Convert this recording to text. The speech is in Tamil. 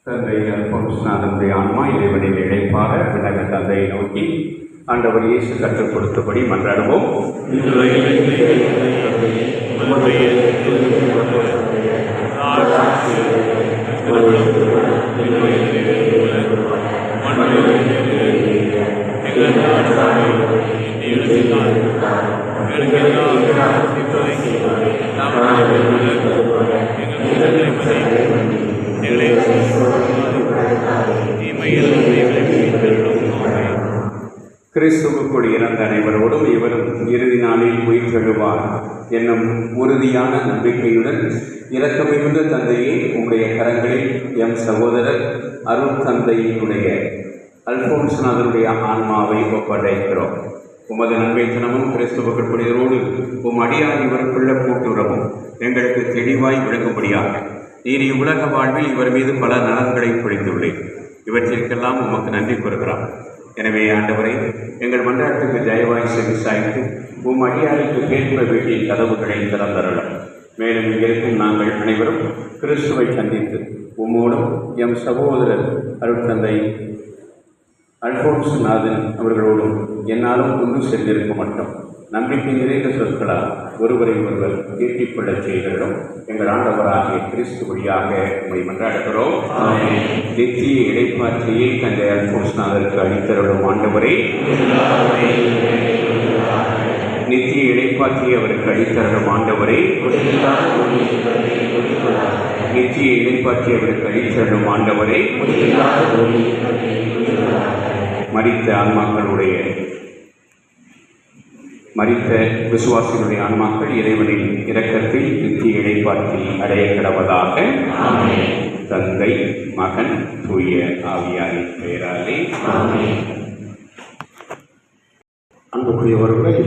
தந்தை அல்போன்ஸ்நாதனுடைய ஆன்மா இறைவனின் இழைப்பாக விண்ணக தந்தையை நோக்கி ஆண்டவர் இயேசு கற்றுக் கொடுத்தபடி மன்றாடுவோம். கிறிஸ்துவுக்குள் இறந்த அனைவரோடும் இவரும் இறுதி நாளில் உயிர்த்தெழுவார் என்னும் உறுதியான நம்பிக்கையுடன் இரக்கமிகுந்த தந்தையே, உம்முடைய கரங்களில் எம் சகோதரர் அருள் தந்தையினுடைய அல்போன்ஸ்நாதனுடைய ஆன்மாவை ஒப்படைக்கிறோம். உமது நன்மைத்தனமும் கிறிஸ்துவுக்குள் புனிதரோடு உம் அடியார் இவருக்குள்ள கூட்டுறவும் எங்களுக்கு தெளிவாய் விளங்கும்படியாக நீர் இவ்வுலக வாழ்வில் இவர் மீது பல நலன்களை பொழித்துள்ளேன். இவற்றிற்கெல்லாம் உமக்கு நன்றி கூறுகிறோம். எனவே ஆண்டவரை, எங்கள் மன்றாட்டுக்கு தயவாய் செவிசாய்த்து உம் அடியாருக்கு கேட்ப வீட்டின் கதவுகளை திறந்தரலாம். மேலும் இங்கிருக்கும் நாங்கள் அனைவரும் கிறிஸ்துவை சந்தித்து உம்மோடும் எம் சகோதரர் அருட்தந்தை அல்போன்ஸ்நாதன் அவர்களோடும் என்னாலும் ஒன்று சென்றிருக்க மாட்டோம். நம்பிக்கை நிறைந்த சொற்களால் ஒருவரை ஒருவர் ஏற்றிக்கொள்ளச் செய்கிறோம். எங்கள் ஆண்டவராகிய கிறிஸ்து வழியாக உம்மை மன்றாடுகிறோம். நித்திய இடைப்பாற்றியை தந்தை அல்போன்ஸ்நாதருக்கு அளித்தருளும் ஆண்டவரே, நித்திய இடைப்பாற்றியை அவருக்கு அளித்தருளும் ஆண்டவரே, நித்திய இடைப்பாற்றி அவருக்கு அளித்தருளும் ஆண்டவரே, மரித்த விசுவாசிகளுடைய ஆன்மாக்கள் இறைவனின் இரக்கத்தில் நித்திய இடைப்பாற்றி அடைய கிடவதாக. தந்தை, மகன், தூய ஆவியாரின் பெயராலே. அன்புக்குரியவர்கள்,